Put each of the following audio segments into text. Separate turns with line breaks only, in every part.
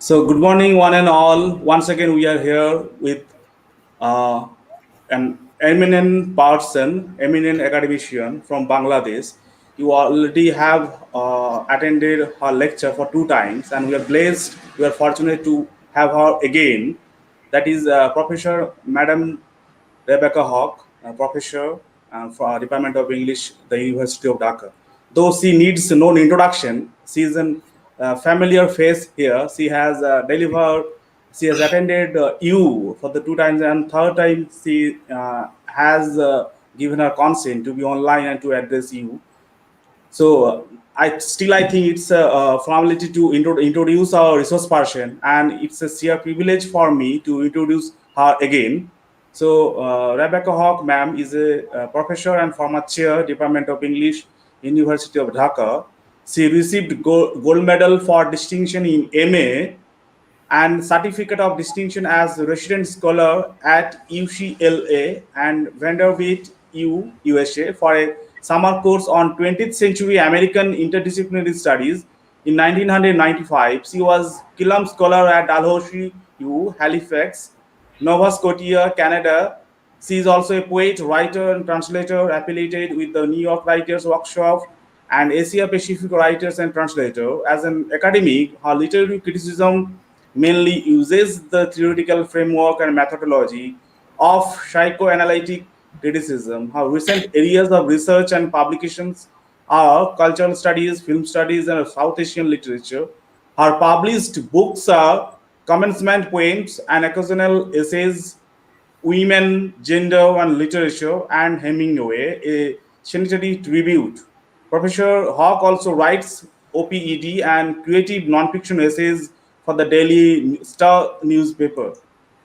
So, good morning, one and all. Once again, we are here with uh, an eminent person, eminent academician from Bangladesh. You already have attended her lecture for 2 times, and we are blessed, we are fortunate to have her again. That is Professor Madam Rebecca Haque, professor for Department of English, the University of Dhaka. Though she needs no introduction, she is a familiar face here. She has delivered, she has attended you for the 2 times, and third time she has given her consent to be online and to address you. So I think it's a formality to introduce our resource person, and it's a sheer privilege for me to introduce her again. So Rebecca Hawk, ma'am, is a professor and former chair, Department of English, University of Dhaka. She received gold medal for distinction in MA and certificate of distinction as resident scholar at UCLA and Vanderbilt USA for a summer course on 20th century American interdisciplinary studies. In 1995, she was Killam scholar at Dalhousie U, Halifax, Nova Scotia, Canada. She is also a poet, writer, and translator affiliated with the New York Writers Workshop and Asia Pacific Writers and Translator. As an academic, her literary criticism mainly uses the theoretical framework and methodology of psychoanalytic criticism. Her recent areas of research and publications are cultural studies, film studies, and South Asian literature. Her published books are commencement poems and occasional essays, Women, Gender and Literature, and Hemingway, a sanitary tribute. Professor Hawk also writes OPED and creative nonfiction essays for the Daily Star newspaper.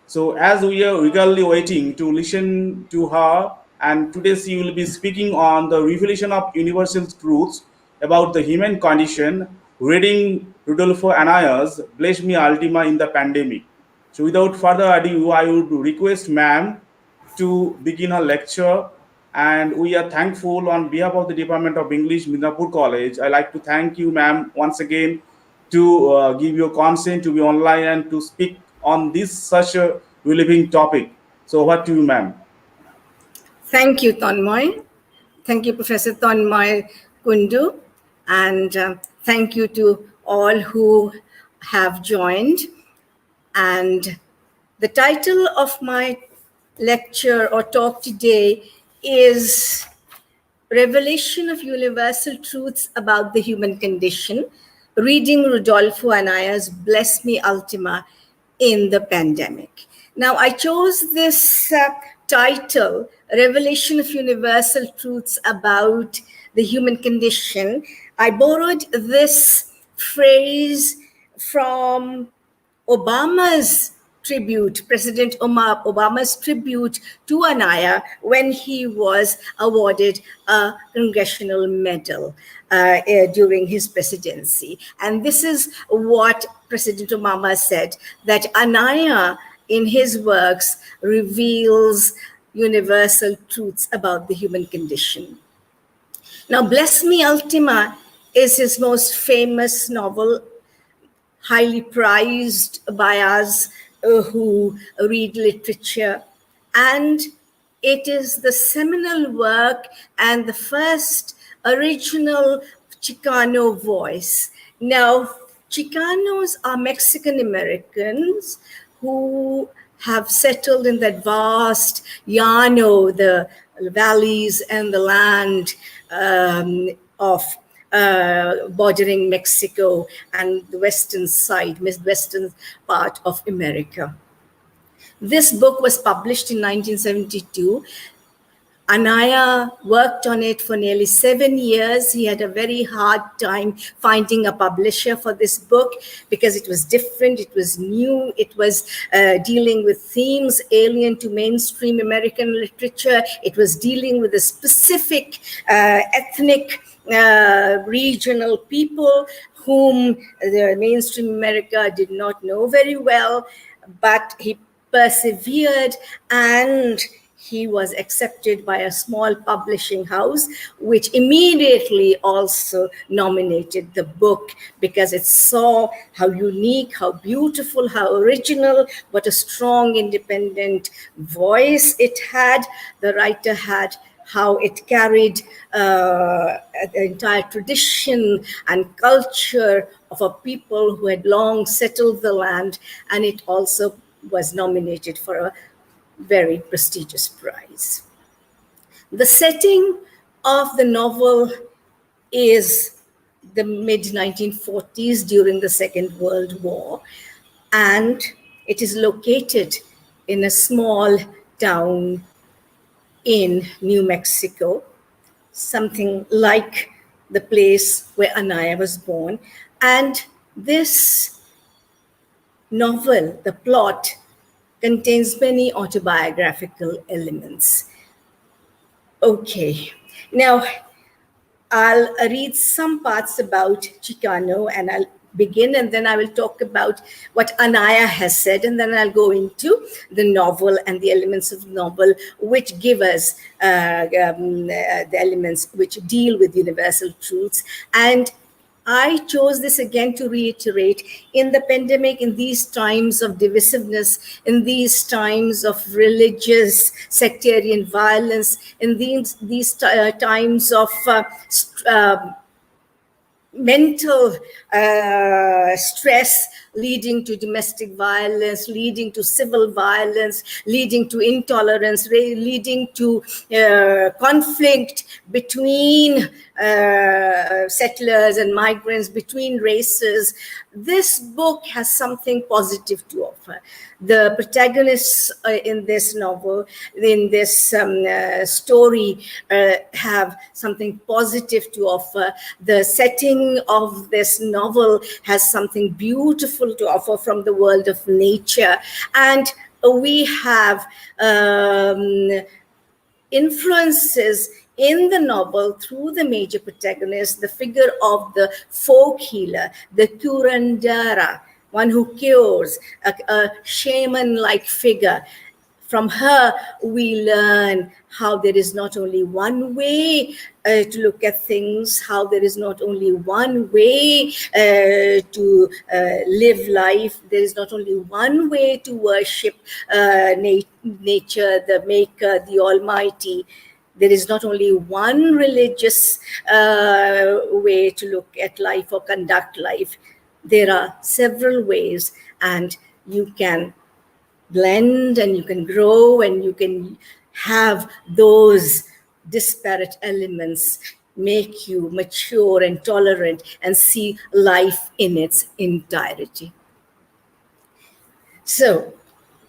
So, as we are eagerly waiting to listen to her, and today she will be speaking on the revelation of universal truths about the human condition, reading Rudolpho Anaya's Bless Me Ultima in the Pandemic. So, without further ado, I would request ma'am to begin her lecture. And we are thankful on behalf of the Department of English, Midnapur College. I like to thank you, ma'am, once again to give your consent to be online and to speak on this such a relevant topic. So, what to you, ma'am?
Thank you, Tanmoy. Thank you, Professor Tanmoy Kundu. And thank you to all who have joined. And the title of my lecture or talk today is Revelation of Universal Truths About the Human Condition, reading Rudolpho Anaya's Bless Me Ultima in the Pandemic. Now, I chose this title, Revelation of Universal Truths About the Human Condition. I borrowed this phrase from Obama's tribute, President Obama's tribute to Anaya when he was awarded a congressional medal during his presidency. And this is what President Obama said, that Anaya in his works reveals universal truths about the human condition. Now, Bless Me Ultima is his most famous novel, highly prized by us who read literature. And it is the seminal work and the first original Chicano voice. Now, Chicanos are Mexican Americans who have settled in that vast llano, the valleys and the land of bordering Mexico and the western side, midwestern part of America. This book was published in 1972. Anaya worked on it for nearly 7 years. He had a very hard time finding a publisher for this book because it was different, it was new, it was dealing with themes alien to mainstream American literature. It was dealing with a specific ethnic regional people whom the mainstream America did not know very well, but he persevered and he was accepted by a small publishing house, which immediately also nominated the book because it saw how unique, how beautiful, how original, what a strong, independent voice it had. The writer had, how it carried the entire tradition and culture of a people who had long settled the land, and it also was nominated for a very prestigious prize. The setting of the novel is the mid 1940s during the Second World War, and it is located in a small town in New Mexico, something like the place where Anaya was born. And this novel, the plot, contains many autobiographical elements. Okay, now I'll read some parts about Chicano, and I'll begin, and then I will talk about what Anaya has said, and then I'll go into the novel and the elements of the novel which give us the elements which deal with universal truths. And I chose this again to reiterate, in the pandemic, in these times of divisiveness, in these times of religious sectarian violence, in these times of mental stress leading to domestic violence, leading to civil violence, leading to intolerance, leading to conflict between settlers and migrants, between races. This book has something positive to offer. The protagonists in this novel, in this story, have something positive to offer. The setting of this novel has something beautiful to offer from the world of nature. And we have influences in the novel through the major protagonist, the figure of the folk healer, the Curandera, one who cures, a shaman-like figure. From her, we learn how there is not only one way to look at things, how there is not only one way to live life. There is not only one way to worship nature, the Maker, the Almighty. There is not only one religious way to look at life or conduct life. There are several ways, and you can blend and you can grow and you can have those disparate elements make you mature and tolerant and see life in its entirety. So,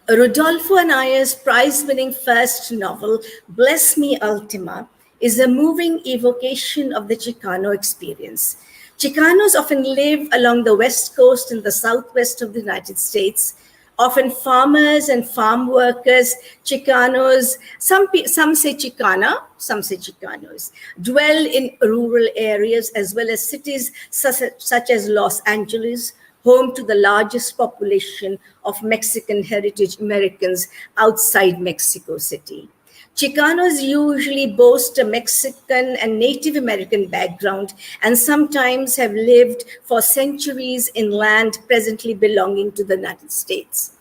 Rudolpho Anaya's prize-winning first novel, Bless Me Ultima, is a moving evocation of the Chicano experience. Chicanos often live along the west coast and the southwest of the United States, often farmers and farm workers. Chicanos, some say Chicana, some say Chicanos, dwell in rural areas as well as cities such as Los Angeles, home to the largest population of Mexican heritage Americans outside Mexico City. Chicanos usually boast a Mexican and Native American background and sometimes have lived for centuries in land presently belonging to the United States.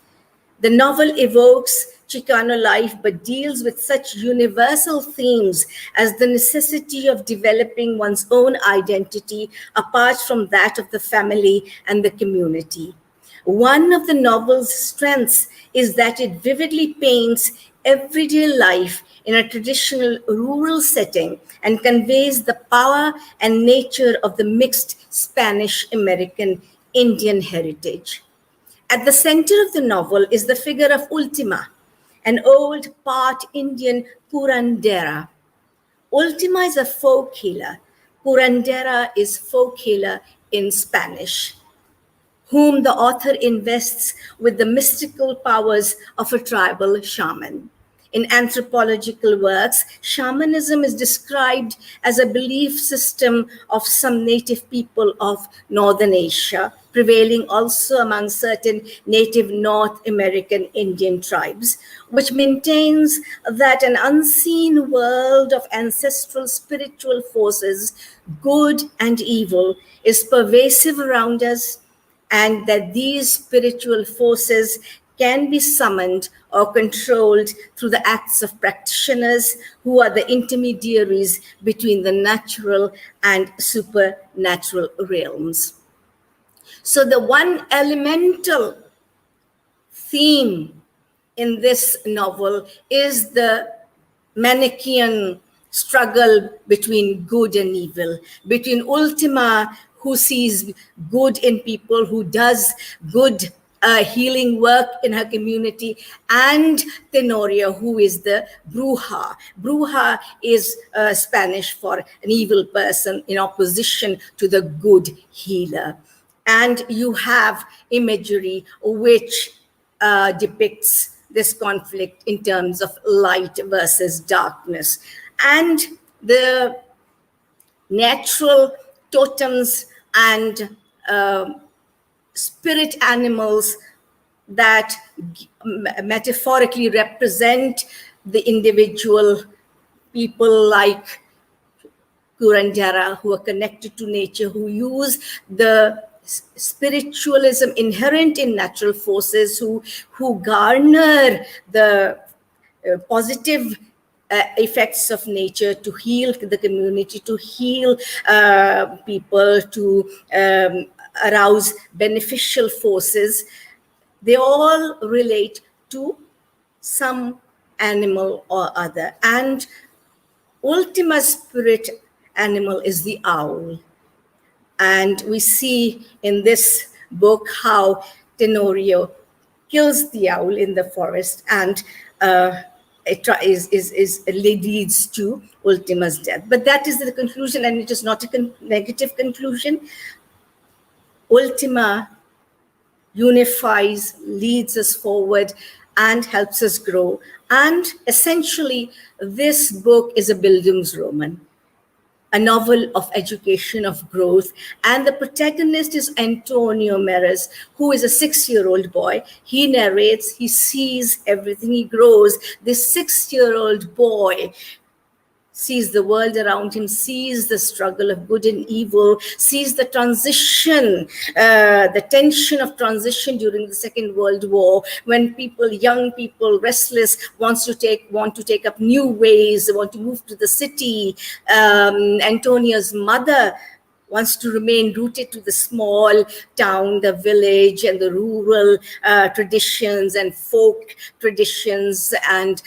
The novel evokes Chicano life but deals with such universal themes as the necessity of developing one's own identity apart from that of the family and the community. One of the novel's strengths is that it vividly paints everyday life in a traditional rural setting and conveys the power and nature of the mixed Spanish-American Indian heritage. At the center of the novel is the figure of Ultima, an old part Indian Curandera. Ultima is a folk healer. Curandera is folk healer in Spanish, whom the author invests with the mystical powers of a tribal shaman. In anthropological works, shamanism is described as a belief system of some native people of Northern Asia, prevailing also among certain native North American Indian tribes, which maintains that an unseen world of ancestral spiritual forces, good and evil, is pervasive around us, and that these spiritual forces can be summoned or controlled through the acts of practitioners who are the intermediaries between the natural and supernatural realms. So the one elemental theme in this novel is the Manichaean struggle between good and evil, between Ultima, who sees good in people, who does good healing work in her community, and Tenorio, who is the bruja. Bruja is Spanish for an evil person in opposition to the good healer. And you have imagery which depicts this conflict in terms of light versus darkness. And the natural totems and spirit animals that metaphorically represent the individual people like Curandera, who are connected to nature, who use the spiritualism inherent in natural forces, who garner the positive effects of nature to heal the community, to heal people, to arouse beneficial forces. They all relate to some animal or other. And Ultima spirit animal is the owl. And we see in this book how Tenorio kills the owl in the forest, and it leads to Ultima's death. But that is the conclusion, and it is not a negative conclusion. Ultima unifies, leads us forward, and helps us grow. And essentially, this book is a Bildungsroman, a novel of education, of growth. And the protagonist is Antonio Meres, who is a 6-year-old boy. He narrates, he sees everything, he grows. This 6-year-old boy sees the world around him, sees the struggle of good and evil, sees the transition, the tension of transition during the Second World War, when people, young people, restless, want to take up new ways, want to move to the city. Antonia's mother wants to remain rooted to the small town, the village, and the rural traditions and folk traditions, and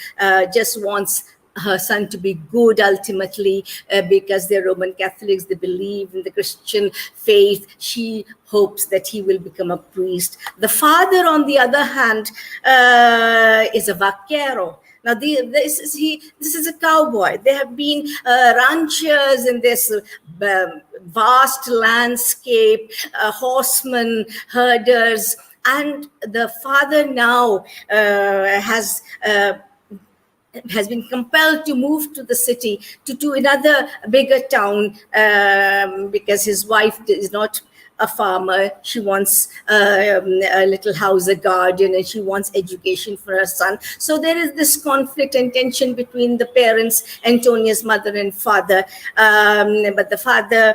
just wants her son to be good ultimately, because they're Roman Catholics, they believe in the Christian faith. She hopes that he will become a priest. The father, on the other hand, is a vaquero. Now, this is a cowboy. They have been ranchers in this vast landscape, horsemen, herders, and the father now has been compelled to move to the city, to another bigger town, because his wife is not a farmer. She wants a little house, a garden, and she wants education for her son. So there is this conflict and tension between the parents, Antonia's mother and father. But the father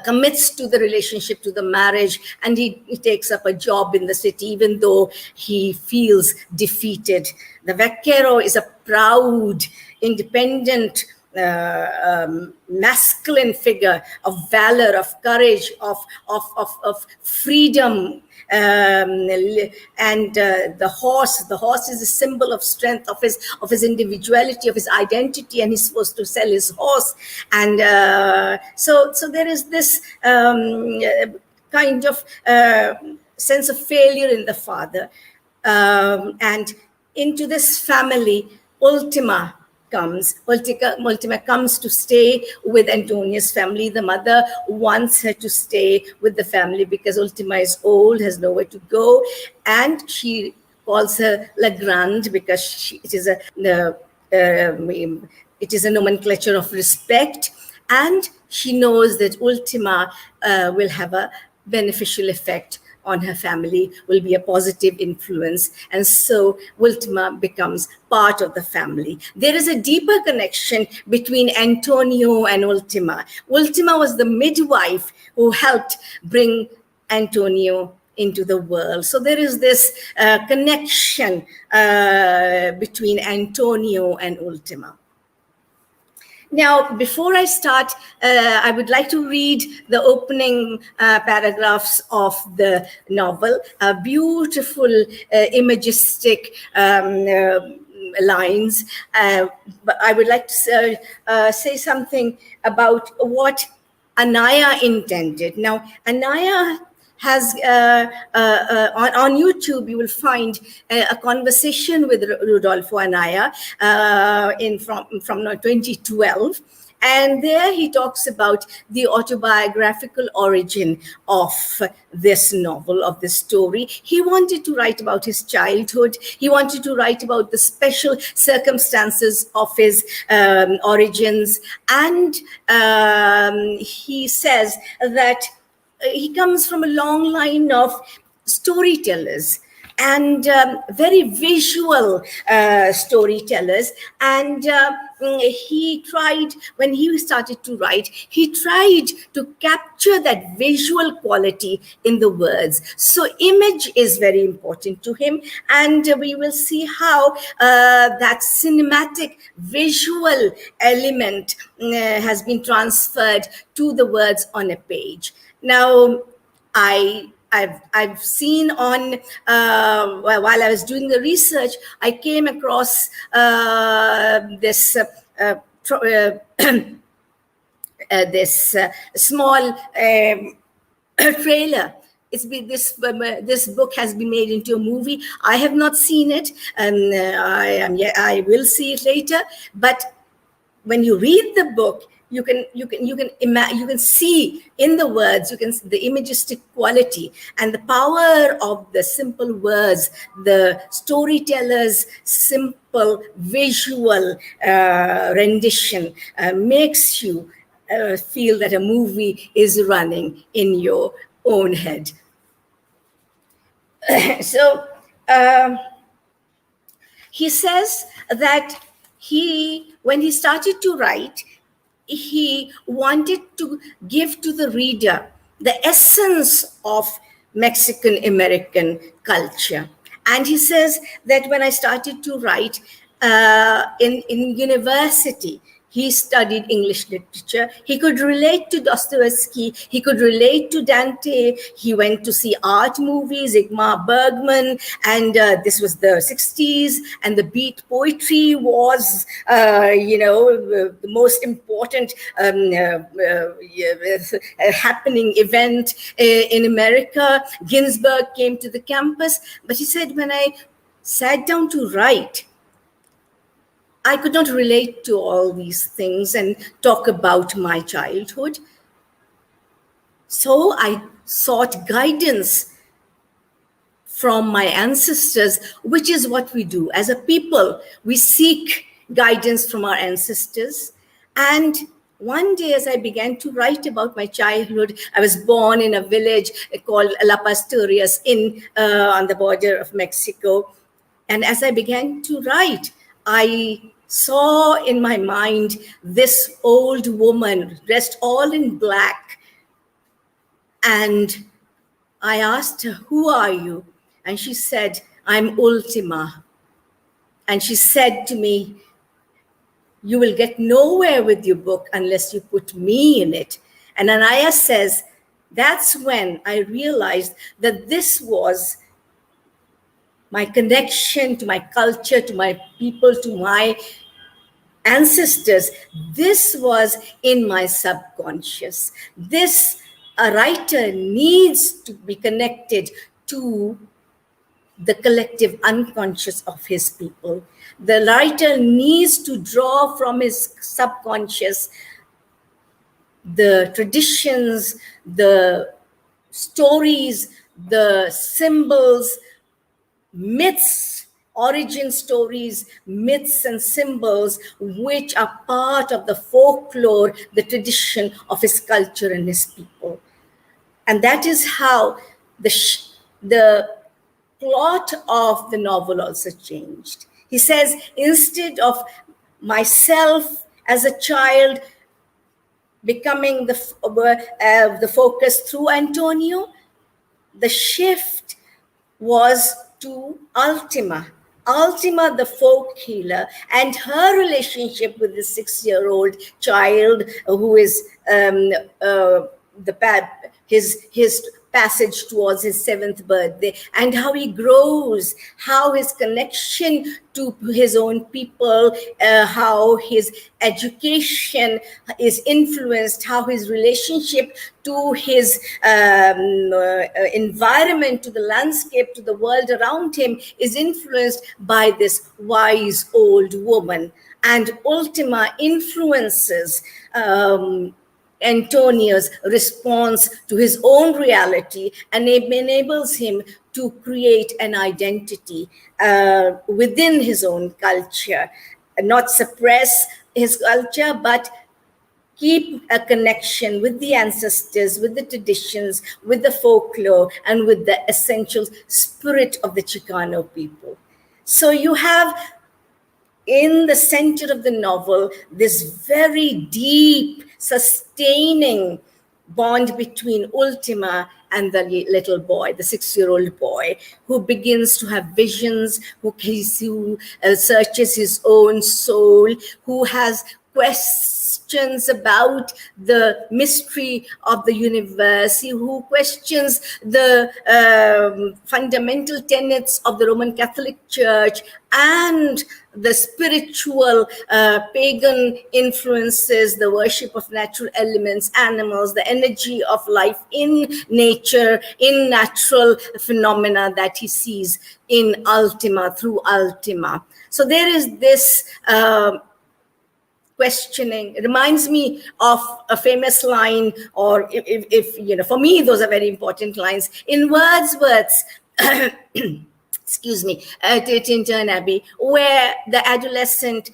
commits to the relationship, to the marriage, and he takes up a job in the city, even though he feels defeated. The vaquero is a proud, independent, masculine figure of valor, of courage, of freedom. And the horse is a symbol of strength, of his individuality, of his identity, and he's supposed to sell his horse. And so there is this kind of sense of failure in the father. And into this family, Ultima comes to stay with Antonia's family. The mother wants her to stay with the family because Ultima is old, has nowhere to go, and she calls her La Grande because it is a nomenclature of respect. And she knows that Ultima will have beneficial effect on her family, will be a positive influence. And so Ultima becomes part of the family. There is a deeper connection between Antonio and Ultima. Ultima was the midwife who helped bring Antonio into the world. So there is this connection between Antonio and Ultima. Now, before I start, I would like to read the opening paragraphs of the novel, beautiful, imagistic lines. But I would like to say something about what Anaya intended. Now, Anaya has on YouTube, you will find a conversation with Rudolpho Anaya from 2012. And there he talks about the autobiographical origin of this novel, of this story. He wanted to write about his childhood. He wanted to write about the special circumstances of his origins. And he says that he comes from a long line of storytellers and very visual storytellers. And he tried, when he started to write, he tried to capture that visual quality in the words. So image is very important to him. And we will see how that cinematic visual element has been transferred to the words on a page. Now, I've seen on while I was doing the research, I came across this this small trailer. It's been this book has been made into a movie. I have not seen it, and I will see it later. But when you read the book, you can see in the words, the imagistic quality and the power of the simple words, the storyteller's simple visual rendition makes you feel that a movie is running in your own head. So he says that when he started to write, he wanted to give to the reader the essence of Mexican American culture. And he says that when I started to write in university, he studied English literature. He could relate to Dostoevsky. He could relate to Dante. He went to see art movies, Ingmar Bergman, and this was the 60s. And the beat poetry was, the most important happening event in America. Ginsberg came to the campus. But he said, when I sat down to write, I could not relate to all these things and talk about my childhood. So I sought guidance from my ancestors, which is what we do. As a people, we seek guidance from our ancestors. And one day, as I began to write about my childhood, I was born in a village called La Pastorias on the border of Mexico. And as I began to write, I saw in my mind this old woman dressed all in black. And I asked her, "Who are you?" And she said, "I'm Ultima." And she said to me, "You will get nowhere with your book unless you put me in it." And Anaya says, that's when I realized that this was my connection to my culture, to my people, to my ancestors. This was in my subconscious. A writer needs to be connected to the collective unconscious of his people. The writer needs to draw from his subconscious the traditions, the stories, the symbols, myths, origin stories, myths and symbols, which are part of the folklore, the tradition of his culture and his people. And that is how the plot of the novel also changed. He says, instead of myself as a child becoming the focus through Antonio, the shift was to Ultima. Ultima, the folk healer, and her relationship with the 6-year-old child who is his passage towards his 7th birthday, and how he grows, how his connection to his own people, how his education is influenced, how his relationship to his environment, to the landscape, to the world around him is influenced by this wise old woman. And Ultima influences Antonio's response to his own reality, and it enables him to create an identity within his own culture, not suppress his culture, but keep a connection with the ancestors, with the traditions, with the folklore, and with the essential spirit of the Chicano people. So you have in the center of the novel this very deep, sustaining bond between Ultima and the little boy, the 6-year-old boy, who begins to have visions, who searches his own soul, who has questions about the mystery of the universe, who questions the fundamental tenets of the Roman Catholic Church and the spiritual pagan influences, the worship of natural elements, animals, the energy of life in nature, in natural phenomena that he sees in Ultima, through Ultima. So there is this questioning. It reminds me of a famous line, or if you know, for me, those are very important lines in Wordsworth's excuse me, Tintern Abbey, where the adolescent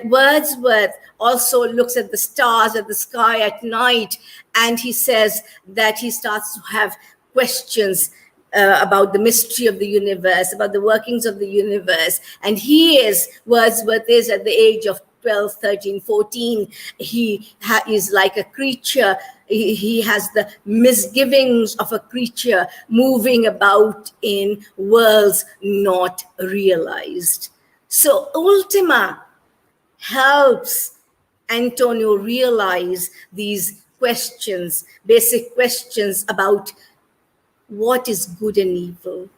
Wordsworth also looks at the stars, at the sky at night, and he says that he starts to have questions about the mystery of the universe, about the workings of the universe. And Wordsworth is at the age of 12, 13, 14, he is like a creature. He has the misgivings of a creature moving about in worlds not realized. So Ultima helps Antonio realize these questions, basic questions about what is good and evil.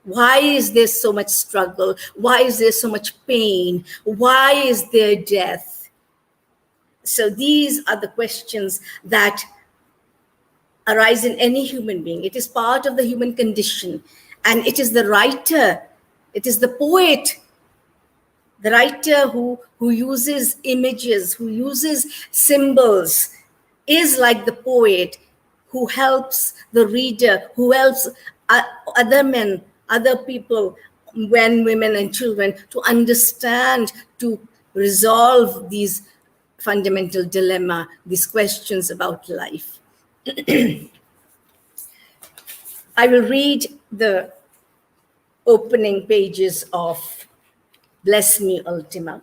Why is there so much struggle? Why is there so much pain? Why is there death? So these are the questions that arise in any human being. It is part of the human condition. And it is the writer, it is the poet, the writer who uses images, who uses symbols, is like the poet who helps the reader, who helps other men, other people, men, women, and children to understand, to resolve these fundamental dilemma, these questions about life. I will read the opening pages of Bless Me Ultima.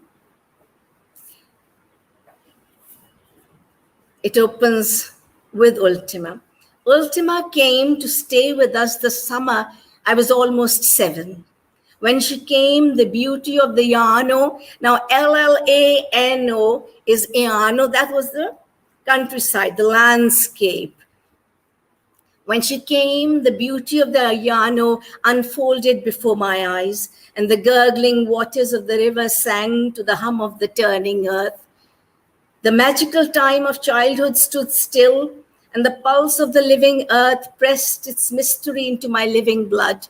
It opens with Ultima. Ultima came to stay with us the summer I was almost 7. When she came, the beauty of the Llano, now Llano is Llano, that was the countryside, the landscape. When she came, the beauty of the Llano unfolded before my eyes, and the gurgling waters of the river sang to the hum of the turning earth. The magical time of childhood stood still, and the pulse of the living earth pressed its mystery into my living blood.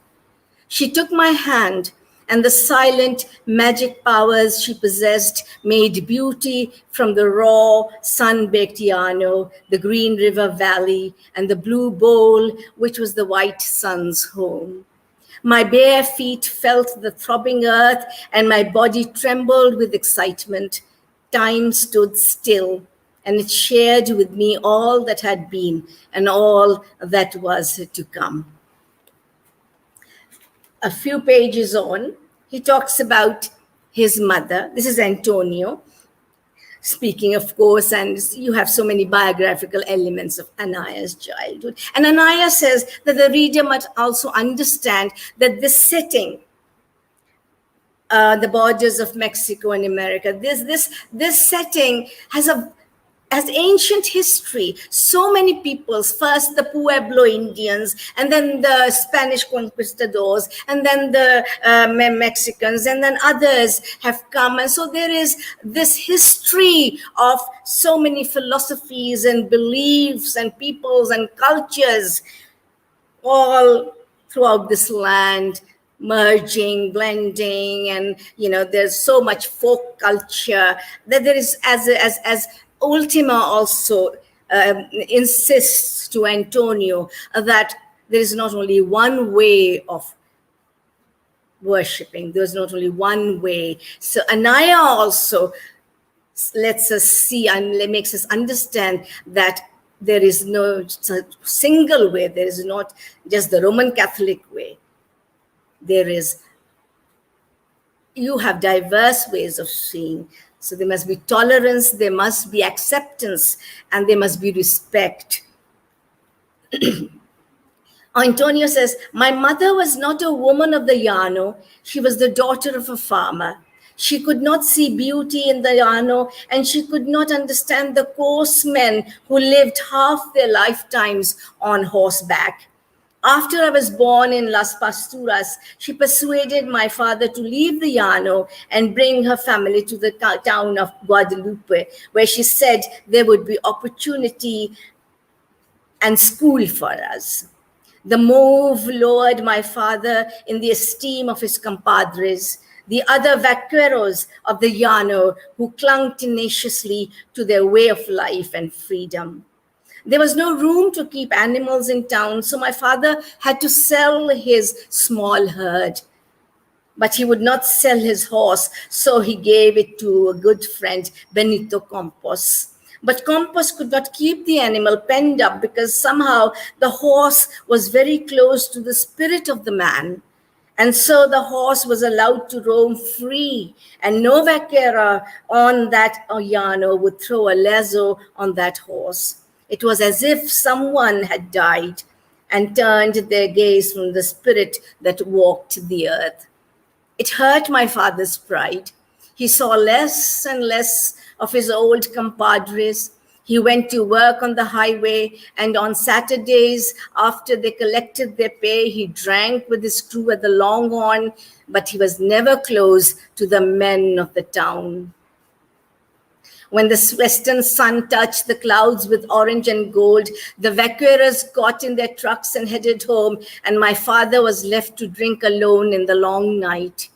She took my hand, and the silent magic powers she possessed made beauty from the raw, sun-baked Llano, the green river valley, and the blue bowl, which was the white sun's home. My bare feet felt the throbbing earth, and my body trembled with excitement. Time stood still. and it shared with me all that had been and all that was to come. A few pages on, he talks about his mother. This is Antonio speaking, of course, and you have so many biographical elements of Anaya's childhood. And Anaya says that the reader must also understand that this setting, the borders of Mexico and America, this setting has ancient history. So many peoples, first the Pueblo Indians, and then the Spanish conquistadors, and then the Mexicans, and then others have come. And so there is this history of so many philosophies and beliefs and peoples and cultures all throughout this land, merging, blending, and there's so much folk culture that there is, as Ultima also insists to Antonio, that there is not only one way of worshipping, there's not only one way. So Anaya also lets us see and makes us understand that there is no single way. There is not just the Roman Catholic way. You have diverse ways of seeing. So there must be tolerance, there must be acceptance, and there must be respect. Antonio says, my mother was not a woman of the Llano. She was the daughter of a farmer. She could not see beauty in the Llano, and she could not understand the coarse men who lived half their lifetimes on horseback. After I was born in Las Pasturas, she persuaded my father to leave the Llano and bring her family to the town of Guadalupe, where she said there would be opportunity and school for us. The move lowered my father in the esteem of his compadres, the other vaqueros of the Llano who clung tenaciously to their way of life and freedom. There was no room to keep animals in town, so my father had to sell his small herd. But he would not sell his horse, so he gave it to a good friend, Benito Campos. But Campos could not keep the animal penned up because somehow the horse was very close to the spirit of the man. And so the horse was allowed to roam free, and no vaquera on that Llano would throw a lazo on that horse. It was as if someone had died and turned their gaze from the spirit that walked the earth. It hurt my father's pride. He saw less and less of his old compadres. He went to work on the highway, and on Saturdays, after they collected their pay, he drank with his crew at the Longhorn, but he was never close to the men of the town. When the western sun touched the clouds with orange and gold, the vaqueros got in their trucks and headed home, and my father was left to drink alone in the long night.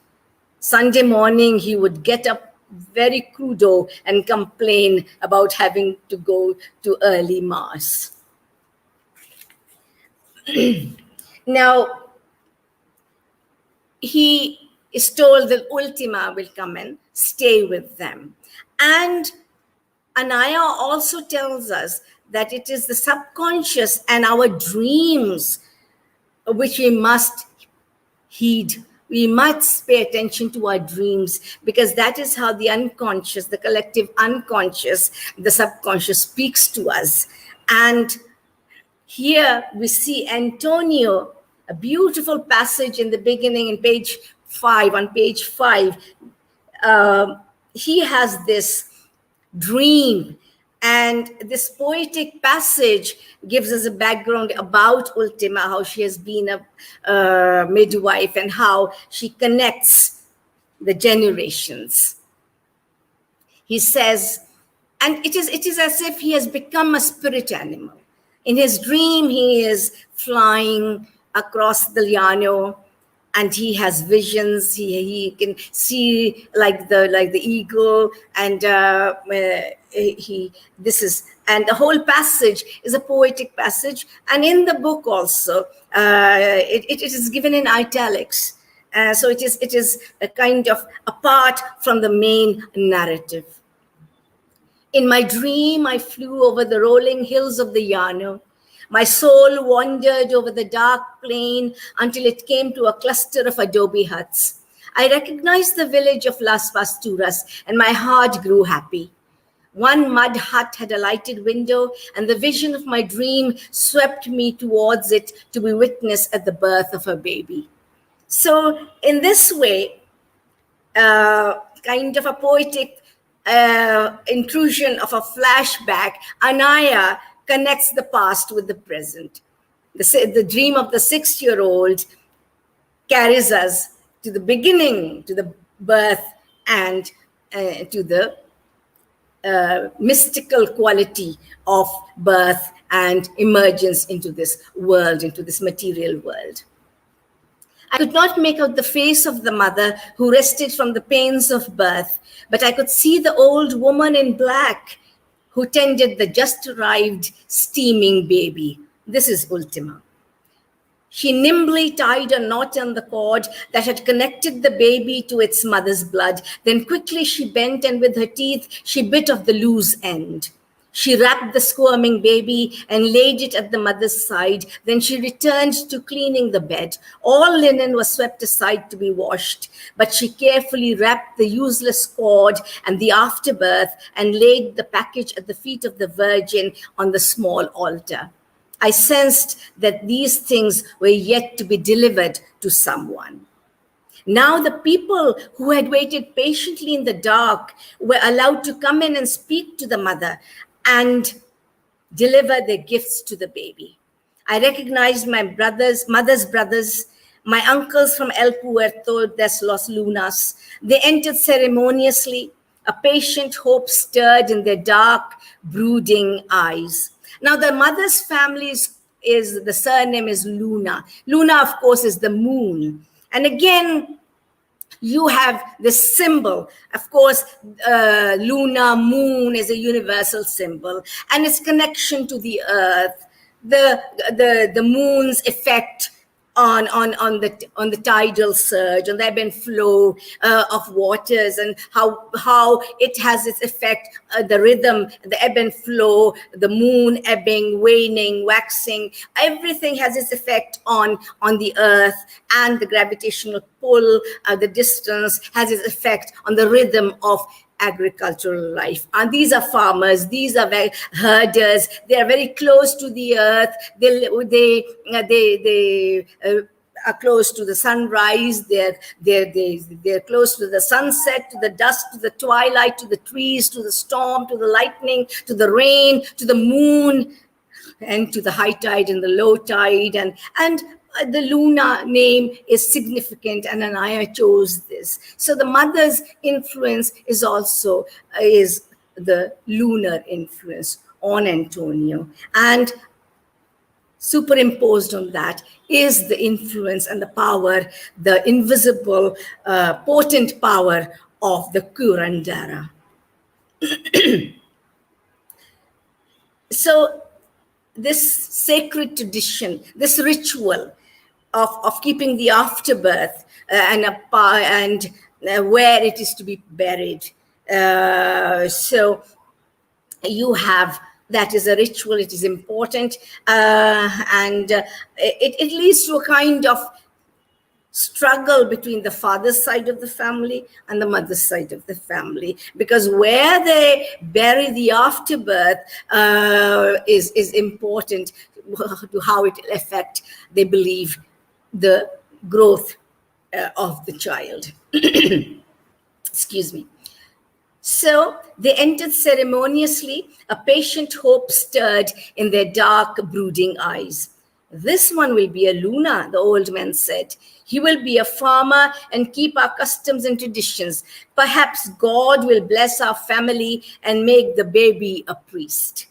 Sunday morning, he would get up very crudo and complain about having to go to early mass. Now, he is told that Ultima will come and stay with them. And Anaya also tells us that it is the subconscious and our dreams which we must heed. We must pay attention to our dreams, because that is how the unconscious, the collective unconscious, the subconscious speaks to us. And here we see Antonio, a beautiful passage in the beginning on page 5. He has this dream, and this poetic passage gives us a background about Ultima, how she has been a midwife and how she connects the generations. He says, and it is as if he has become a spirit animal. In his dream, he is flying across the Llano, and he has visions. He can see like the eagle, and and the whole passage is a poetic passage. And in the book also, it is given in italics. So it is a kind of apart from the main narrative. In my dream, I flew over the rolling hills of the Llano. My soul wandered over the dark plain until it came to a cluster of adobe huts. I recognized the village of Las Pasturas, and my heart grew happy. One mud hut had a lighted window, and the vision of my dream swept me towards it to be witness at the birth of a baby. So, in this way, kind of a poetic intrusion of a flashback, Anaya connects the past with the present. The dream of the 6-year-old carries us to the beginning, to the birth, and to the mystical quality of birth and emergence into this world, into this material world. I could not make out the face of the mother who rested from the pains of birth, but I could see the old woman in black who tended the just arrived steaming baby. This is Ultima. She nimbly tied a knot on the cord that had connected the baby to its mother's blood. Then quickly she bent, and with her teeth, she bit off the loose end. She wrapped the squirming baby and laid it at the mother's side. Then she returned to cleaning the bed. All linen was swept aside to be washed, but she carefully wrapped the useless cord and the afterbirth and laid the package at the feet of the Virgin on the small altar. I sensed that these things were yet to be delivered to someone. Now the people who had waited patiently in the dark were allowed to come in and speak to the mother and deliver their gifts to the baby. I recognized my mother's brothers, my uncles from El Puerto de los Lunas. They entered ceremoniously. A patient hope stirred in their dark, brooding eyes. Now, the mother's family is the surname is Luna. Luna, of course, is the moon. And again, you have the symbol. Of course, Luna, moon is a universal symbol. And its connection to the earth, the moon's effect on the tidal surge, on the ebb and flow of waters, and how it has its effect, the rhythm, the ebb and flow, the moon ebbing, waning, waxing, everything has its effect on the earth, and the gravitational pull, the distance has its effect on the rhythm of agricultural life. And these are farmers, these are herders, they are very close to the earth, they are close to the sunrise, they're close to the sunset, to the dusk, to the twilight, to the trees, to the storm, to the lightning, to the rain, to the moon, and to the high tide and the low tide. And the Luna name is significant, and Anaya chose this. So the mother's influence is also the lunar influence on Antonio. And superimposed on that is the influence and the power, the invisible, potent power of the Curandera. So this sacred tradition, this ritual of keeping the afterbirth and where it is to be buried. So you have, that is a ritual, it is important, and it leads to a kind of struggle between the father's side of the family and the mother's side of the family, because where they bury the afterbirth is important to how it will affect, they believe, the growth of the child. Excuse me. So they entered ceremoniously, a patient hope stirred in their dark, brooding eyes. This one will be a Luna, the old man said. He will be a farmer and keep our customs and traditions. Perhaps God will bless our family and make the baby a priest.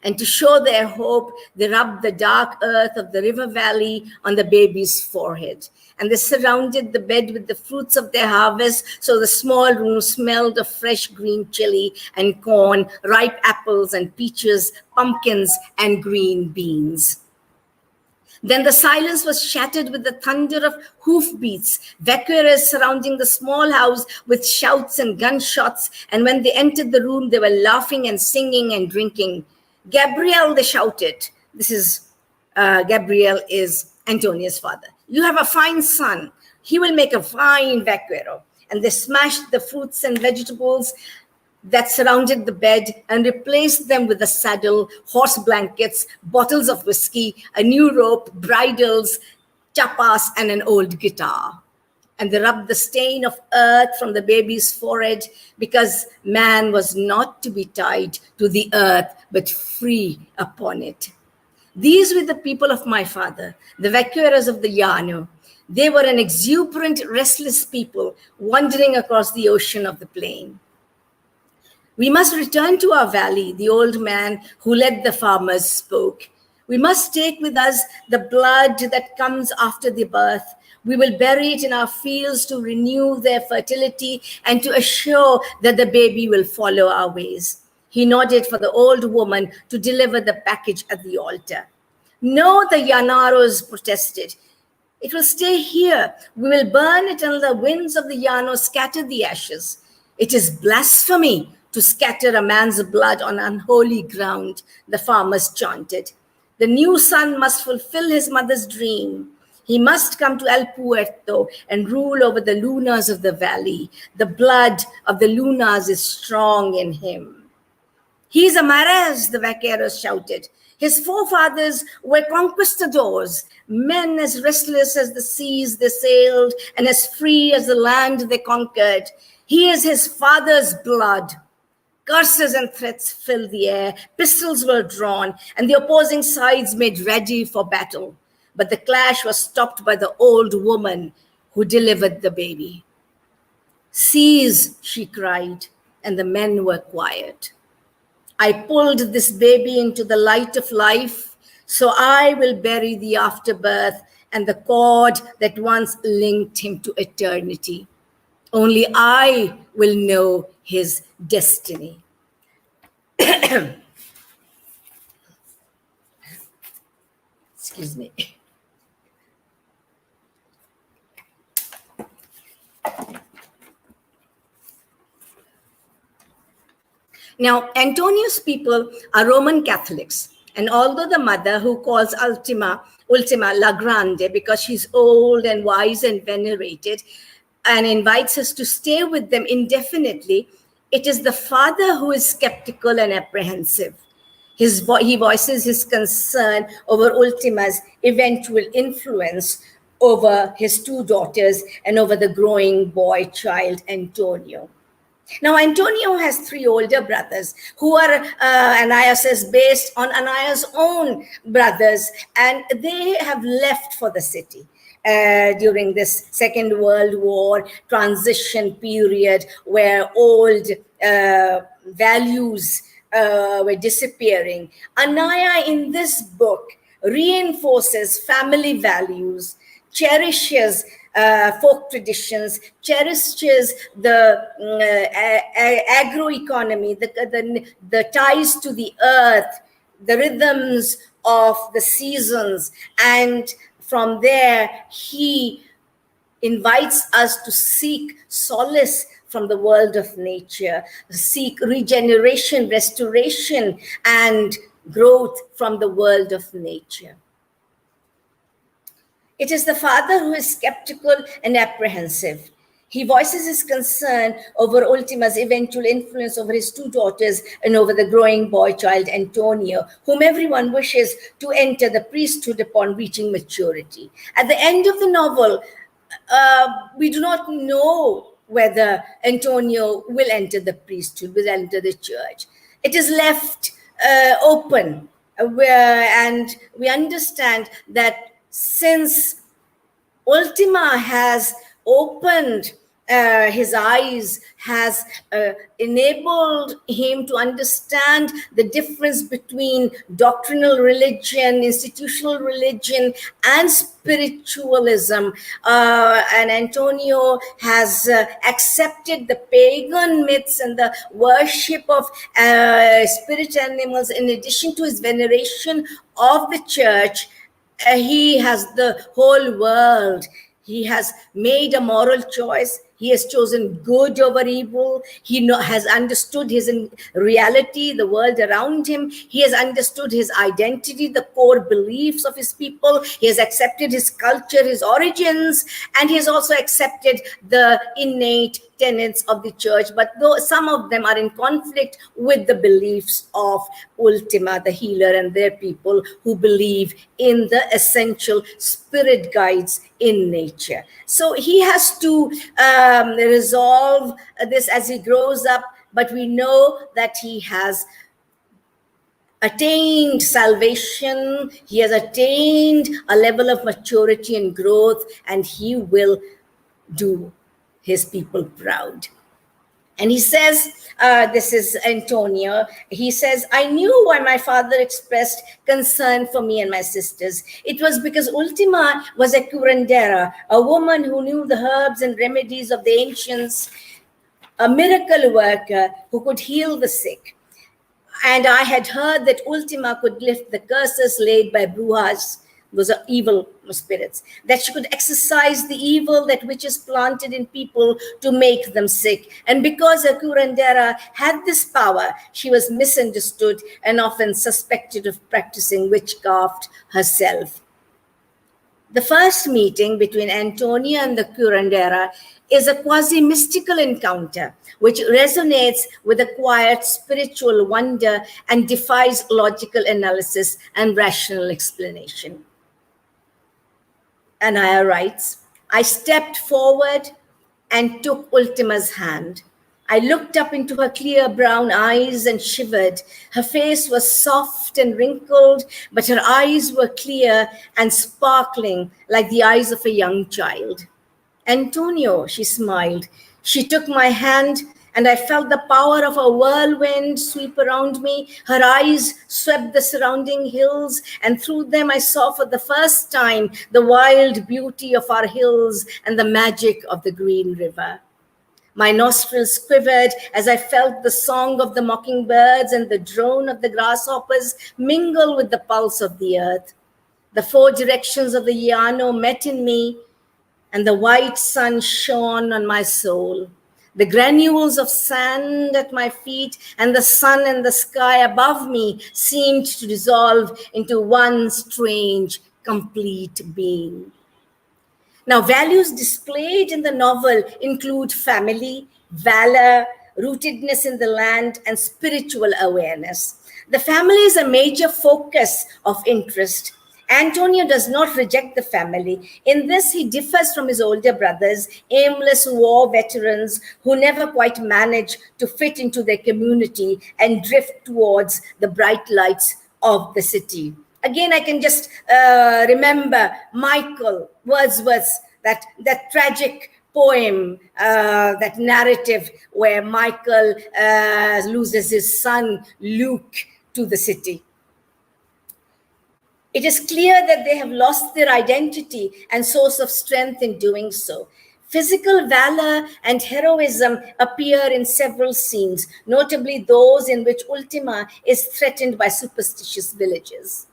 And to show their hope, they rubbed the dark earth of the river valley on the baby's forehead. And they surrounded the bed with the fruits of their harvest, so the small room smelled of fresh green chili and corn, ripe apples and peaches, pumpkins and green beans. Then the silence was shattered with the thunder of hoofbeats, vaqueros surrounding the small house with shouts and gunshots. And when they entered the room, they were laughing and singing and drinking. Gabriel, they shouted. This is Gabriel is Antonia's father. You have a fine son. He will make a fine vaquero. And they smashed the fruits and vegetables that surrounded the bed and replaced them with a saddle, horse blankets, bottles of whiskey, a new rope, bridles, chapas, and an old guitar. And they rubbed the stain of earth from the baby's forehead, because man was not to be tied to the earth, but free upon it. These were the people of my father, the vaqueros of the Llano. They were an exuberant, restless people wandering across the ocean of the plain. We must return to our valley, the old man who led the farmers spoke. We must take with us the blood that comes after the birth. We will bury it in our fields to renew their fertility and to assure that the baby will follow our ways. He nodded for the old woman to deliver the package at the altar. No, the Llanaros protested. It will stay here. We will burn it until the winds of the Llano scatter the ashes. It is blasphemy to scatter a man's blood on unholy ground, the farmers chanted. The new son must fulfill his mother's dream. He must come to El Puerto and rule over the Lunas of the valley. The blood of the Lunas is strong in him. He is a Mares, the vaqueros shouted. His forefathers were conquistadors, men as restless as the seas they sailed and as free as the land they conquered. He is his father's blood. Curses and threats filled the air. Pistols were drawn, and the opposing sides made ready for battle. But the clash was stopped by the old woman who delivered the baby. Seize, she cried, and the men were quiet. I pulled this baby into the light of life, so I will bury the afterbirth and the cord that once linked him to eternity. Only I will know his destiny. Excuse me. Now, Antonio's people are Roman Catholics. And although the mother, who calls Ultima La Grande because she's old and wise and venerated, and invites us to stay with them indefinitely, it is the father who is skeptical and apprehensive. He voices his concern over Ultima's eventual influence over his two daughters and over the growing boy child, Antonio. Now, Antonio has three older brothers who are, Anaya says, based on Anaya's own brothers, and they have left for the city during this Second World War transition period where old values were disappearing. Anaya in this book reinforces family values, cherishes folk traditions, cherishes the agroeconomy, the ties to the earth, the rhythms of the seasons. And from there, he invites us to seek solace from the world of nature, seek regeneration, restoration, and growth from the world of nature. It is the father who is skeptical and apprehensive. He voices his concern over Ultima's eventual influence over his two daughters and over the growing boy child, Antonio, whom everyone wishes to enter the priesthood upon reaching maturity. At the end of the novel, we do not know whether Antonio will enter the priesthood, will enter the church. It is left open, and we understand that since Ultima has opened his eyes, has enabled him to understand the difference between doctrinal religion, institutional religion, and spiritualism. And Antonio has accepted the pagan myths and the worship of spirit animals in addition to his veneration of the church. He has the whole world. He has made a moral choice. He has chosen good over evil. He has understood his reality, the world around him. He has understood his identity, the core beliefs of his people. He has accepted his culture, his origins, and he has also accepted the innate tenets of the church. But though some of them are in conflict with the beliefs of Ultima, the healer, and their people who believe in the essential spirit guides in nature. So he has to resolve this as he grows up, but we know that he has attained salvation, he has attained a level of maturity and growth, and he will do his people proud. And he says, this is Antonio, he says, I knew why my father expressed concern for me and my sisters. It was because Ultima was a Curandera, a woman who knew the herbs and remedies of the ancients, a miracle worker who could heal the sick. And I had heard that Ultima could lift the curses laid by Brujas, those are evil spirits, that she could exorcise the evil that witches planted in people to make them sick. And because a Curandera had this power, she was misunderstood and often suspected of practicing witchcraft herself. The first meeting between Antonia and the Curandera is a quasi-mystical encounter, which resonates with a quiet spiritual wonder and defies logical analysis and rational explanation. Anaya writes, I stepped forward and took Ultima's hand. I looked up into her clear brown eyes and shivered. Her face was soft and wrinkled, but her eyes were clear and sparkling like the eyes of a young child. Antonio, she smiled. She took my hand, and I felt the power of a whirlwind sweep around me. Her eyes swept the surrounding hills, and through them I saw for the first time the wild beauty of our hills and the magic of the green river. My nostrils quivered as I felt the song of the mockingbirds and the drone of the grasshoppers mingle with the pulse of the earth. The four directions of the Llano met in me, and the white sun shone on my soul. The granules of sand at my feet and the sun and the sky above me seemed to dissolve into one strange, complete being. Now, values displayed in the novel include family, valor, rootedness in the land, and spiritual awareness. The family is a major focus of interest. Antonio does not reject the family. In this, he differs from his older brothers, aimless war veterans who never quite manage to fit into their community and drift towards the bright lights of the city. Again, I can just remember Michael Wordsworth's, that tragic poem, that narrative where Michael loses his son Luke to the city. It is clear that they have lost their identity and source of strength in doing so. Physical valor and heroism appear in several scenes, notably those in which Ultima is threatened by superstitious villages.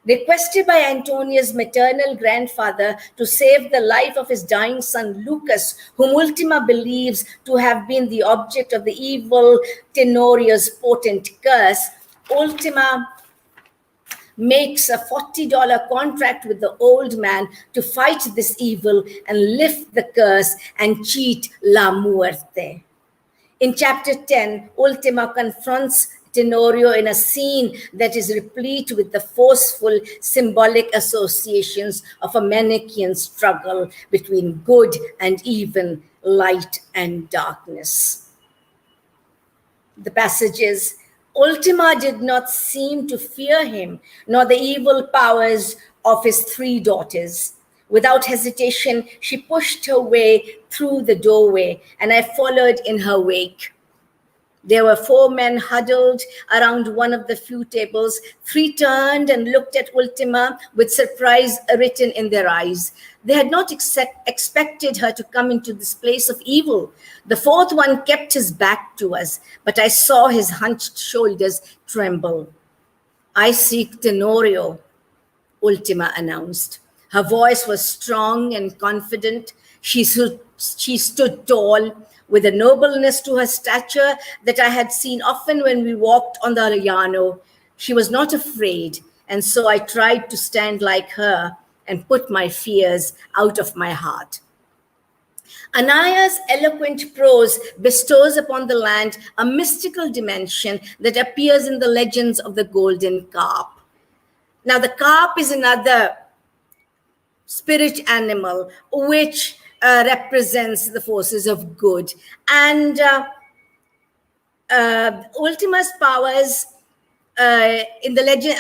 Requested by Antonia's maternal grandfather to save the life of his dying son Lucas, whom Ultima believes to have been the object of the evil Tenorio's potent curse, Ultima makes a $40 contract with the old man to fight this evil and lift the curse and cheat La Muerte. In chapter 10, Ultima confronts Tenorio in a scene that is replete with the forceful symbolic associations of a Manichaean struggle between good and evil, light and darkness. The passage is, Ultima did not seem to fear him, nor the evil powers of his three daughters. Without hesitation, she pushed her way through the doorway, and I followed in her wake. There were 4 men huddled around one of the few tables. 3 turned and looked at Ultima with surprise written in their eyes. They had not expected her to come into this place of evil. The 4th one kept his back to us, but I saw his hunched shoulders tremble. I seek Tenorio, Ultima announced. Her voice was strong and confident. She stood tall, with a nobleness to her stature that I had seen often when we walked on the llano. She was not afraid, and so I tried to stand like her and put my fears out of my heart. Anaya's eloquent prose bestows upon the land a mystical dimension that appears in the legends of the Golden Carp. Now, the carp is another spirit animal which represents the forces of good. And Ultima's powers in the legend,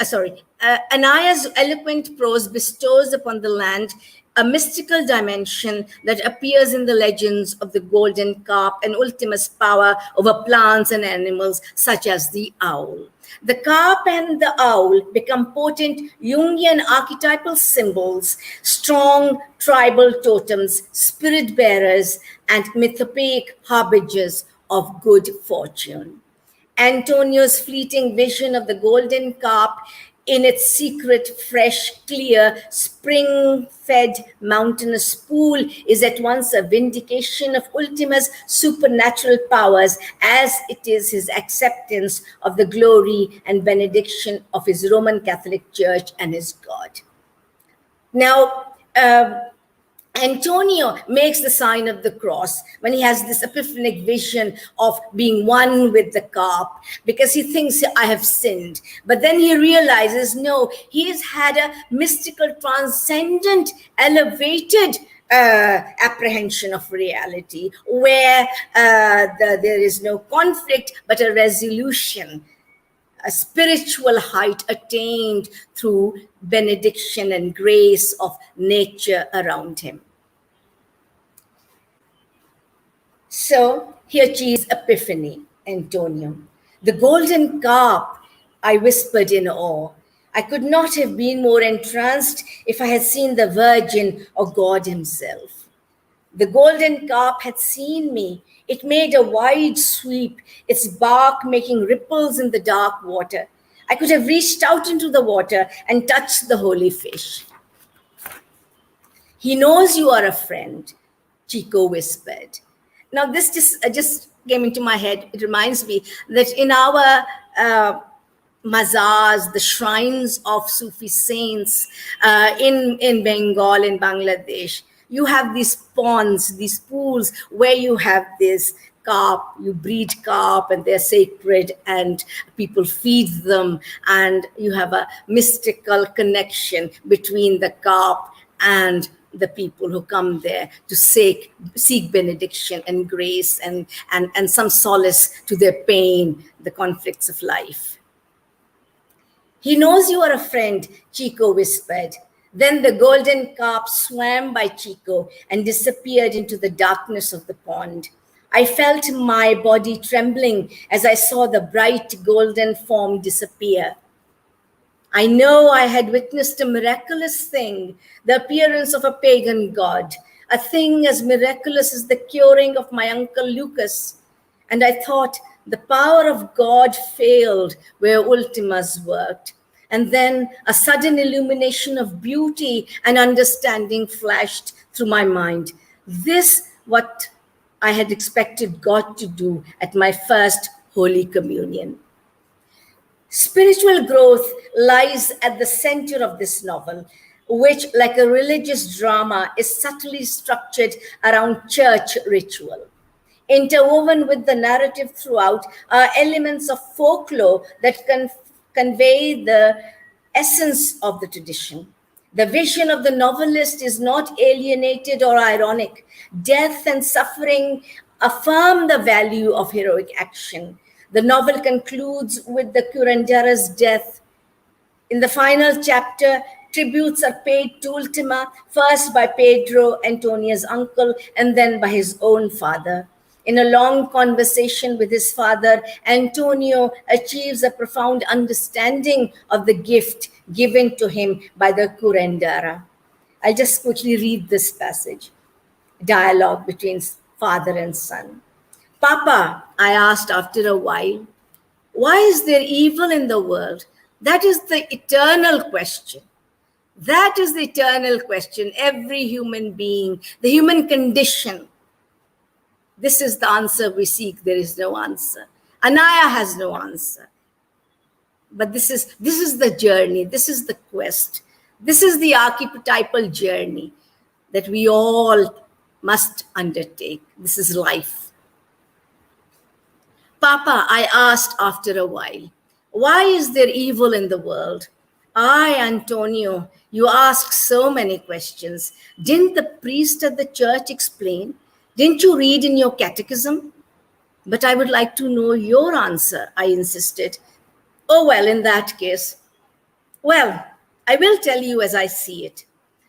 Anaya's eloquent prose bestows upon the land a mystical dimension that appears in the legends of the Golden Carp and Ultima's power over plants and animals, such as the owl. The carp and the owl become potent Jungian archetypal symbols, strong tribal totems, spirit bearers, and mythopoeic harbingers of good fortune. Antonio's fleeting vision of the Golden Carp in its secret, fresh, clear, spring-fed mountainous pool is at once a vindication of Ultima's supernatural powers, as it is his acceptance of the glory and benediction of his Roman Catholic Church and his God. Now, Antonio makes the sign of the cross when he has this epiphanic vision of being one with the carp, because he thinks, I have sinned. But then he realizes, no, he has had a mystical, transcendent, elevated apprehension of reality, where there is no conflict, but a resolution, a spiritual height attained through benediction and grace of nature around him. So he achieves epiphany, Antonio. The Golden Carp, I whispered in awe. I could not have been more entranced if I had seen the Virgin or God himself. The Golden Carp had seen me. It made a wide sweep, its bark making ripples in the dark water. I could have reached out into the water and touched the holy fish. He knows you are a friend, Chico whispered. Now, this just came into my head. It reminds me that in our mazars, the shrines of Sufi saints in Bengal, in Bangladesh, you have these ponds, these pools where you have this carp, you breed carp and they're sacred and people feed them, and you have a mystical connection between the carp and the people who come there to seek benediction and grace and some solace to their pain, the conflicts of life. He knows you are a friend, Chico whispered. Then the Golden Carp swam by Chico and disappeared into the darkness of the pond. I felt my body trembling as I saw the bright golden form disappear. I know I had witnessed a miraculous thing, the appearance of a pagan god, a thing as miraculous as the curing of my uncle Lucas. And I thought the power of God failed where Ultima's worked. And then a sudden illumination of beauty and understanding flashed through my mind. This what I had expected God to do at my first Holy Communion. Spiritual growth lies at the center of this novel, which, like a religious drama, is subtly structured around church ritual. Interwoven with the narrative throughout are elements of folklore that convey the essence of the tradition. The vision of the novelist is not alienated or ironic. Death and suffering affirm the value of heroic action. The novel concludes with the Curandera's death. In the final chapter, tributes are paid to Ultima, first by Pedro, Antonia's uncle, and then by his own father. In a long conversation with his father, Antonio achieves a profound understanding of the gift given to him by the Curandera. I'll just quickly read this passage. Dialogue between father and son. Papa, I asked after a while, why is there evil in the world? That is the eternal question. That is the eternal question. Every human being, the human condition. This is the answer we seek. There is no answer. Anaya has no answer. But this is the journey. This is the quest. This is the archetypal journey that we all must undertake. This is life. Papa, I asked after a while, why is there evil in the world? Antonio, you ask so many questions. Didn't the priest at the church explain? Didn't you read in your catechism? But I would like to know your answer, I insisted. Oh, well, in that case, well, I will tell you as I see it.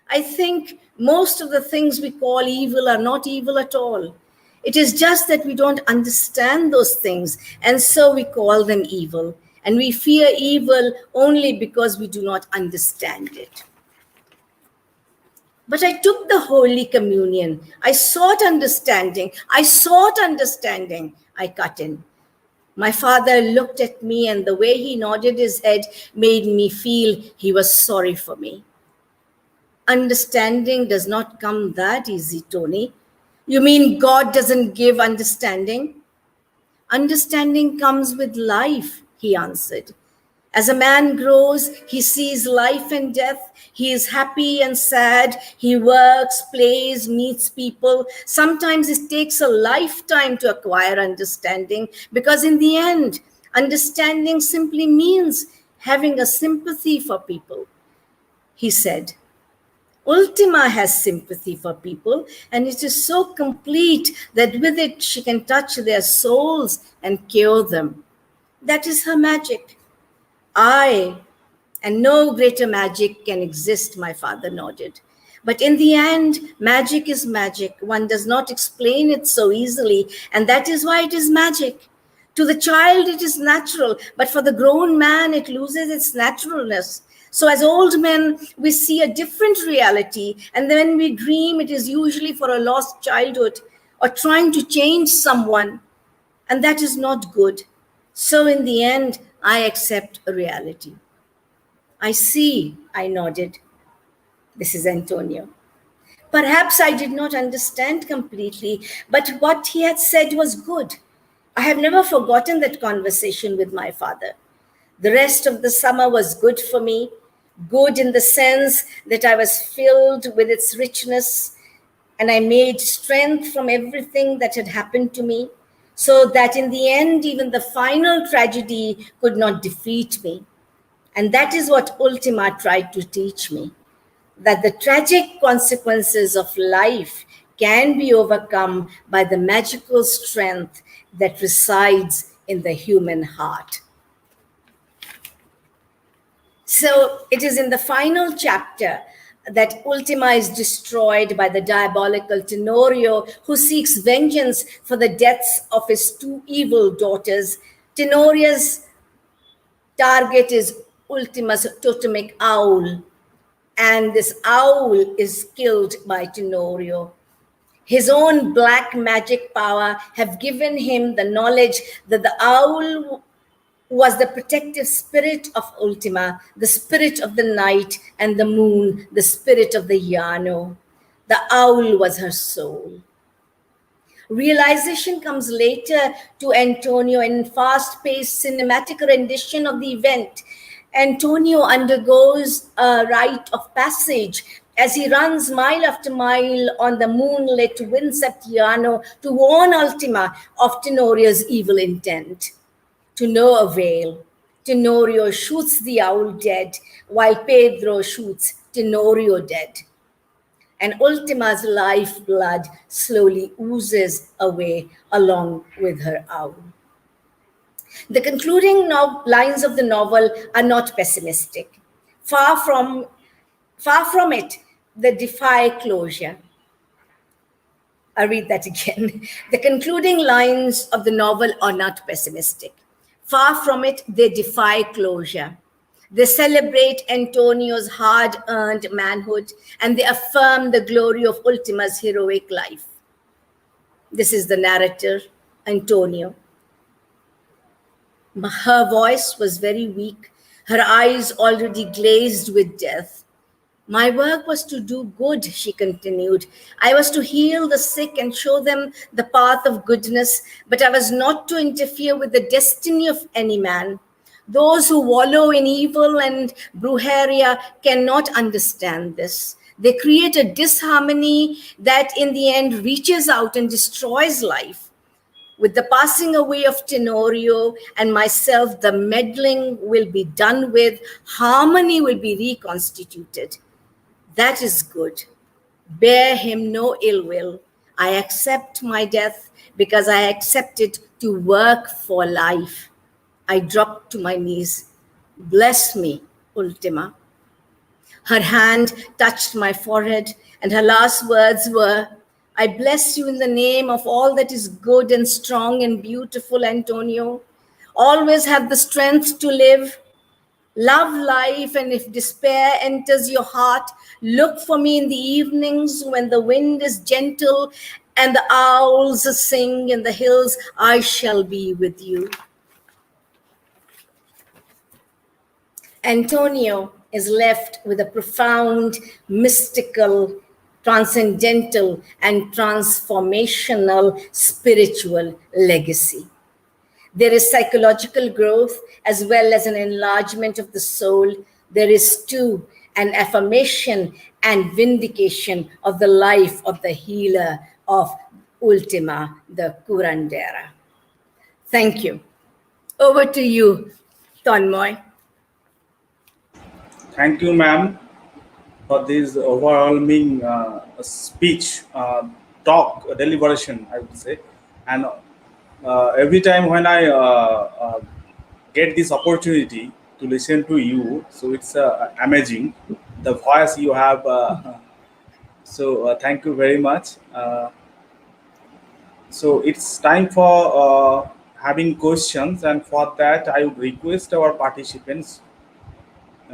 I think most of the things we call evil are not evil at all. It is just that we don't understand those things, and so we call them evil. And we fear evil only because we do not understand it. But I took the Holy Communion. I sought understanding. I cut in. My father looked at me, and the way he nodded his head made me feel he was sorry for me. Understanding does not come that easy, Tony. You mean God doesn't give understanding? Understanding comes with life, he answered. As a man grows, he sees life and death. He is happy and sad. He works, plays, meets people. Sometimes it takes a lifetime to acquire understanding, because in the end, understanding simply means having a sympathy for people. He said, Ultima has sympathy for people, and it is so complete that with it she can touch their souls and cure them. That is her magic. And no greater magic can exist, my father nodded. But in the end, magic is magic. One does not explain it so easily, and that is why it is magic. To the child, it is natural, but for the grown man, it loses its naturalness. So as old men, we see a different reality, and then when we dream, it is usually for a lost childhood or trying to change someone, and that is not good. So in the end, I accept a reality. I see, I nodded. This is Antonio. Perhaps I did not understand completely, but what he had said was good. I have never forgotten that conversation with my father. The rest of the summer was good for me, good in the sense that I was filled with its richness, and I made strength from everything that had happened to me, so that in the end, even the final tragedy could not defeat me. And that is what Ultima tried to teach me, that the tragic consequences of life can be overcome by the magical strength that resides in the human heart. So it is in the final chapter that Ultima is destroyed by the diabolical Tenorio, who seeks vengeance for the deaths of his two evil daughters. Tenorio's target is Ultima's totemic owl, and this owl is killed by Tenorio. His own black magic power have given him the knowledge that the owl was the protective spirit of Ultima, the spirit of the night, and the moon, the spirit of the Yano. The owl was her soul. Realization comes later to Antonio in fast-paced cinematic rendition of the event. Antonio undergoes a rite of passage as he runs mile after mile on the moonlit, windswept Yano to warn Ultima of Tenorio's evil intent. To no avail. Tenorio shoots the owl dead, while Pedro shoots Tenorio dead. And Ultima's lifeblood slowly oozes away along with her owl. The concluding lines of the novel are not pessimistic. Far from it, they defy closure. I'll read that again. The concluding lines of the novel are not pessimistic. Far from it, they defy closure. They celebrate Antonio's hard-earned manhood, and they affirm the glory of Ultima's heroic life. This is the narrator, Antonio. Her voice was very weak, her eyes already glazed with death. My work was to do good, she continued. I was to heal the sick and show them the path of goodness, but I was not to interfere with the destiny of any man. Those who wallow in evil and brujeria cannot understand this. They create a disharmony that in the end reaches out and destroys life. With the passing away of Tenorio and myself, the meddling will be done with, harmony will be reconstituted. That is good. Bear him no ill will. I accept my death because I accept it to work for life. I dropped to my knees. Bless me, Ultima. Her hand touched my forehead, and her last words were, I bless you in the name of all that is good and strong and beautiful, Antonio. Always have the strength to live. Love life, and if despair enters your heart, look for me in the evenings when the wind is gentle and the owls sing in the hills. I shall be with you. Antonio is left with a profound, mystical, transcendental, and transformational spiritual legacy. There is psychological growth as well as an enlargement of the soul. There is too an affirmation and vindication of the life of the healer of Ultima, the Curandera. Thank you. Over to you, Tonmoy.
Thank you, ma'am, for this overwhelming speech, talk, deliberation, I would say. And every time when I get this opportunity to listen to you, so it's amazing. The voice you have. So thank you very much. So it's time for having questions, and for that, I would request our participants,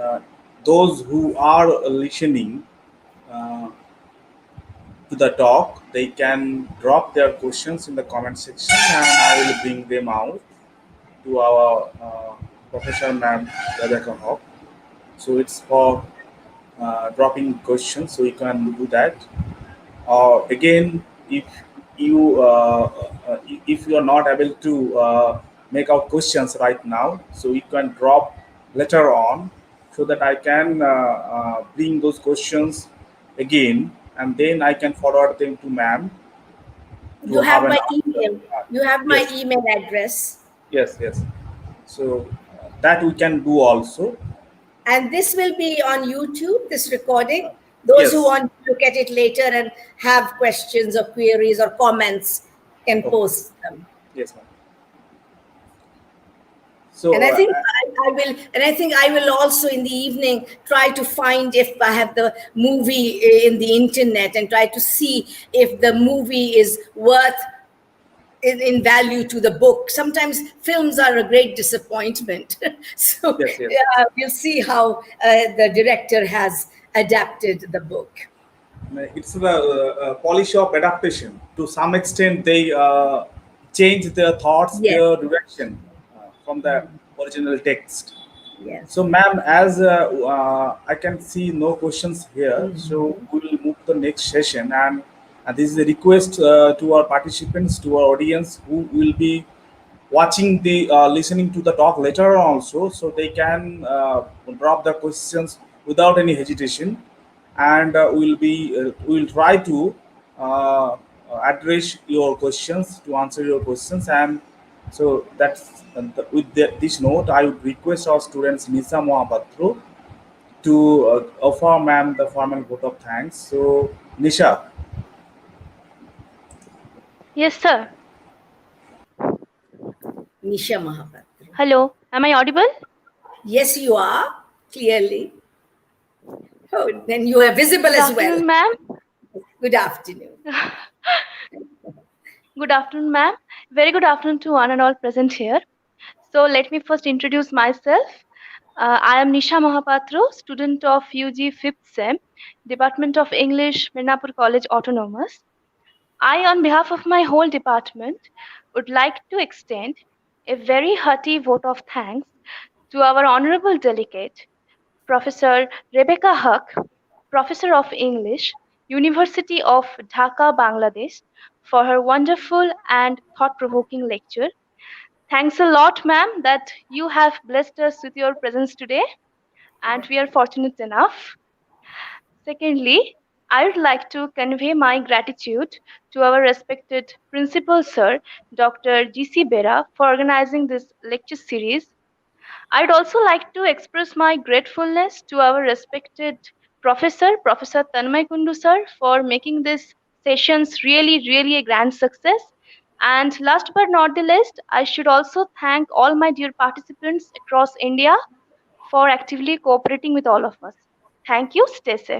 uh, those who are listening uh, to the talk, they can drop their questions in the comment section, and I will bring them out to our Professor Ma'am Rebecca Hawk. So it's for dropping questions, so you can do that. Or again, if if you are not able to make out questions right now, so you can drop later on, so that I can bring those questions again, and then I can forward them to ma'am
You
to have
have
an
my
answer.
email. You have my
Yes,
email address.
yes, yes. So that we can do also.
And this will be on YouTube, this recording. Those who
Yes.
want to look at it later and have questions or queries or comments can
Okay.
post them.
Yes, ma'am.
And
So
I think I will also in the evening try to find if I have the movie in the internet and try to see if the movie is worth in value to the book. Sometimes films are a great disappointment. So
yes, yes.
we'll see how the director has adapted the book.
It's the polish of adaptation. To some extent, they change their thoughts,
Yes,
their direction from the original text.
yes.
So, ma'am, as I can see no questions here, so we will move to the next session. And this is a request to our participants, to our audience who will be watching the listening to the talk later on also, so they can drop their questions without any hesitation, and we'll try to uh, address your questions, to answer your questions. And so that's with this note, I would request our students Nisa Mohapatro to offer ma'am the formal vote of thanks. So Nisha.
Yes, sir.
Nisha Mahapatra.
Hello. Am I audible?
Yes, you are, clearly. Oh, then you are visible
Good
as well.
afternoon, ma'am.
Good afternoon.
Good afternoon, ma'am. Very good afternoon to one and all present here. So, let me first introduce myself. I am Nisha Mahapatro, student of UG 5th SEM, Department of English, Mirnapur College Autonomous. I, on behalf of my whole department, would like to extend a very hearty vote of thanks to our honorable delegate, Professor Rebecca Huck, Professor of English, University of Dhaka, Bangladesh, for her wonderful and thought provoking lecture. Thanks a lot, ma'am, that you have blessed us with your presence today, and we are fortunate enough. Secondly, I would like to convey my gratitude to our respected Principal Sir, Dr. G.C. Bera, for organizing this lecture series. I'd also like to express my gratefulness to our respected Professor Tanmay Kundu sir, for making this sessions really a grand success. And last but not the least, I should also thank all my dear participants across India for actively cooperating with all of us. Thank you. Stay safe.